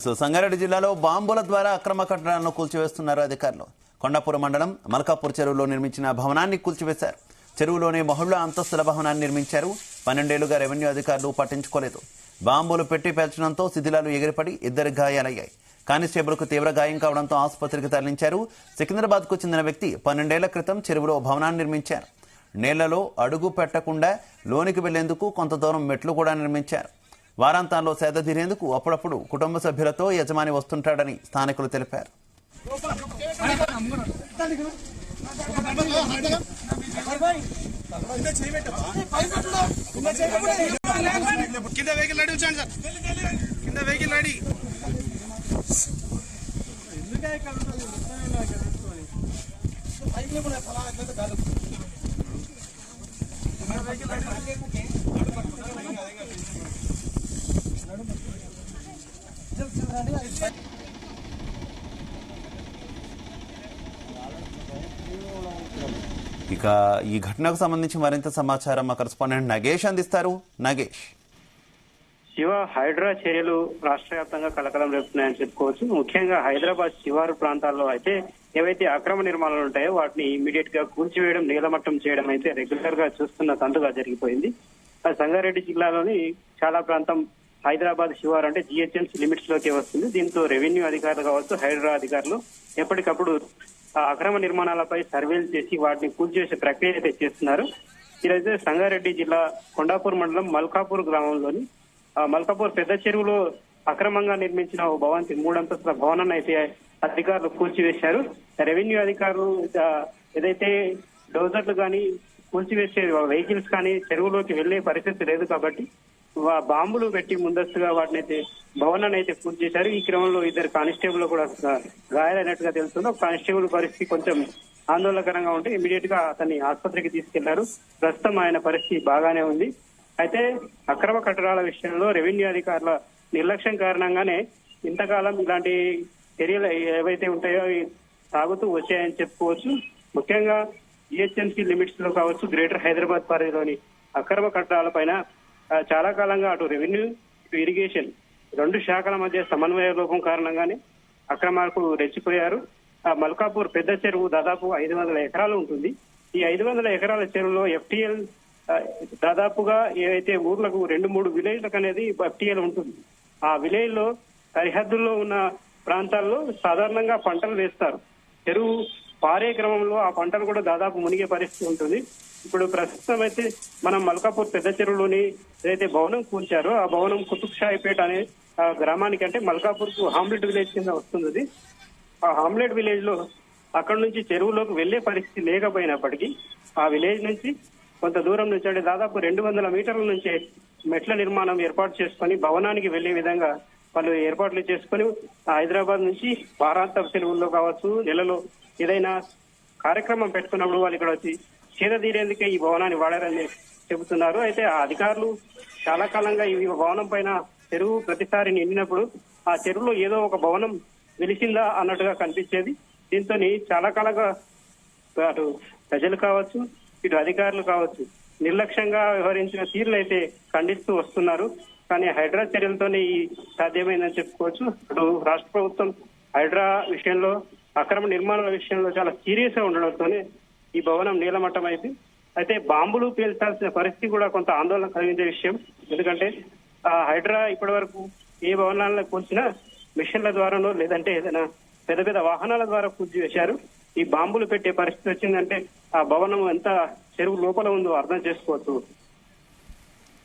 సంగారెడ్డి జిల్లాలో బాంబుల ద్వారా అక్రమ కట్టడాలను కూల్చివేస్తున్నారు అధికారులు. కొండాపురం మండలం మల్కాపూర్ చెరువులో నిర్మించిన భవనాన్ని కూల్చివేశారు. చెరువులోనే మహుళ్ల అంతస్తుల భవనాన్ని నిర్మించారు. 12 ఏళ్లుగా రెవెన్యూ అధికారులు పట్టించుకోలేదు. బాంబులు పెట్టి పేల్చడంతో శిథిలాలు ఎగిరిపడి 2 గాయాలయ్యాయి. కానిస్టేబుల్కు తీవ్ర గాయం కావడంతో ఆసుపత్రికి తరలించారు. సికింద్రాబాద్కు చెందిన వ్యక్తి 12 ఏళ్ల క్రితం చెరువులో భవనాన్ని నిర్మించారు. నేలలో అడుగు పెట్టకుండా లోనికి వెళ్లేందుకు కొంత దూరం మెట్లు కూడా నిర్మించారు. వారాంతాల్లో సేద తీరేందుకు అప్పుడప్పుడు కుటుంబ సభ్యులతో యజమాని వస్తుంటాడని స్థానికులు తెలిపారు. ఇక ఈ ఘటనకు సంబంధించి మరింత సమాచారం మా కరెస్పాండెంట్ నగేష్ అందిస్తారు. నగేష్, శివ హైడ్రా చర్యలు రాష్ట్ర వ్యాప్తంగా కలకలం రేపుతున్నాయని చెప్పుకోవచ్చు. ముఖ్యంగా హైదరాబాద్ శివారు ప్రాంతాల్లో అయితే ఏవైతే అక్రమ నిర్మాణాలు ఉంటాయో వాటిని ఇమీడియట్ గా కూల్చివేయడం, నీలమట్టం చేయడం అయితే రెగ్యులర్ గా చూస్తున్న తంతుగా జరిగిపోయింది. సంగారెడ్డి జిల్లాలోని చాలా ప్రాంతం హైదరాబాద్ శివారు అంటే జిహెచ్ఎంసీ లిమిట్స్ లోకి వస్తుంది. దీంతో రెవెన్యూ అధికారులు కావచ్చు, హైడ్రా అధికారులు ఎప్పటికప్పుడు అక్రమ నిర్మాణాలపై సర్వేలు చేసి వాటిని కూల్చివేసే ప్రక్రియ అయితే చేస్తున్నారు. ఈరోజు సంగారెడ్డి జిల్లా కొండాపూర్ మండలం మల్కాపూర్ గ్రామంలోని మల్కాపూర్ పెద్ద చెరువులో అక్రమంగా నిర్మించిన ఓ భవంతి 3 అంతస్తుల భవనాన్ని అయితే అధికారులు కూల్చివేశారు. రెవెన్యూ అధికారులు ఏదైతే డోజర్లు కానీ కూల్చివేసే వెహికల్స్ కానీ చెరువులోకి వెళ్లే పరిస్థితి లేదు కాబట్టి బాంబులు పెట్టి ముందస్తుగా వాటినైతే భవనాన్ని అయితే పూర్తి చేశారు. ఈ క్రమంలో 2 కానిస్టేబుల్ కూడా గాయాలైనట్టుగా తెలుస్తుంది. కానిస్టేబుల్ పరిస్థితి కొంచెం ఆందోళనకరంగా ఉంటే ఇమీడియట్ గా అతన్ని ఆసుపత్రికి తీసుకెళ్లారు. ప్రస్తుతం ఆయన పరిస్థితి బాగానే ఉంది. అయితే అక్రమ కట్టడాల విషయంలో రెవెన్యూ అధికారుల నిర్లక్ష్యం కారణంగానే ఇంతకాలం ఇలాంటి చర్యలు ఏవైతే ఉంటాయో సాగుతూ వచ్చాయని చెప్పుకోవచ్చు. ముఖ్యంగా జిహెచ్ఎంసీ లిమిట్స్ లో కావచ్చు, గ్రేటర్ హైదరాబాద్ పరిధిలోని అక్రమ కట్టడాలపైన చాలా కాలంగా అటు రెవెన్యూ, ఇటు ఇరిగేషన్ 2 శాఖల మధ్య సమన్వయ లోపం కారణంగానే అక్రమాలకు రెచ్చిపోయారు. మల్కాపూర్ పెద్ద చెరువు దాదాపు 500 ఎకరాలు ఉంటుంది. ఈ 500 ఎకరాల చెరువులో ఎఫ్టీఎల్ దాదాపుగా ఏవైతే ఊర్లకు 2-3 విలేజ్లకు అనేది ఎఫ్టీఎల్ ఉంటుంది. ఆ విలేజ్ లో సరిహద్దుల్లో ఉన్న ప్రాంతాల్లో సాధారణంగా పంటలు వేస్తారు. చెరువు పారే క్రమంలో ఆ పంటలు కూడా దాదాపు మునిగే పరిస్థితి ఉంటుంది. ఇప్పుడు ప్రస్తుతం అయితే మనం మల్కాపూర్ పెద్ద చెరువులోని ఏదైతే భవనం కూల్చారో ఆ భవనం కుతుబ్షాయిపేట అనే గ్రామానికి అంటే మల్కాపూర్ కు హామ్లెట్ విలేజ్ కింద వస్తుంది. ఆ హామ్లెట్ విలేజ్ లో అక్కడి నుంచి చెరువులోకి వెళ్లే పరిస్థితి లేకపోయినప్పటికీ ఆ విలేజ్ నుంచి కొంత దూరం నుంచి అంటే దాదాపు 200 మీటర్ల నుంచే మెట్ల నిర్మాణం ఏర్పాటు చేసుకుని భవనానికి వెళ్లే విధంగా వాళ్ళు ఏర్పాట్లు చేసుకుని హైదరాబాద్ నుంచి వారాంతపు సెలవుల్లో కావచ్చు, నెలలో ఏదైనా కార్యక్రమం పెట్టుకున్నప్పుడు వాళ్ళు ఇక్కడ వచ్చి చేద తీరేందుకే ఈ భవనాన్ని వాడారని చెబుతున్నారు. అయితే ఆ అధికారులు చాలా కాలంగా ఈ భవనం పైన చెరువు ప్రతిసారి నిండినప్పుడు ఆ చెరువులో ఏదో ఒక భవనం వెలిసిందా అన్నట్టుగా కనిపించేది. దీంతో చాలా కాలంగా అటు ప్రజలు కావచ్చు, ఇటు అధికారులు కావచ్చు నిర్లక్ష్యంగా వ్యవహరించిన తీరులు అయితే ఖండిస్తూ వస్తున్నారు. కానీ హైడ్రా చర్యలతోనే ఈ సాధ్యమైందని చెప్పుకోవచ్చు. అటు రాష్ట్ర ప్రభుత్వం హైడ్రా విషయంలో, అక్రమ నిర్మాణాల విషయంలో చాలా సీరియస్ గా ఉండడంతోనే ఈ భవనం నీలమట్టం అయింది. అయితే బాంబులు పేల్చాల్సిన పరిస్థితి కూడా కొంత ఆందోళన కలిగించే విషయం. ఎందుకంటే హైడ్రా ఇప్పటి వరకు ఏ భవనాలను కూల్చినా మిషన్ల ద్వారానో లేదంటే ఏదైనా పెద్ద పెద్ద వాహనాల ద్వారా కూల్చివేశారు. ఈ బాంబులు పెట్టే పరిస్థితి వచ్చిందంటే ఆ భవనం ఎంత చెరువు లోపల ఉందో అర్థం చేసుకోవచ్చు.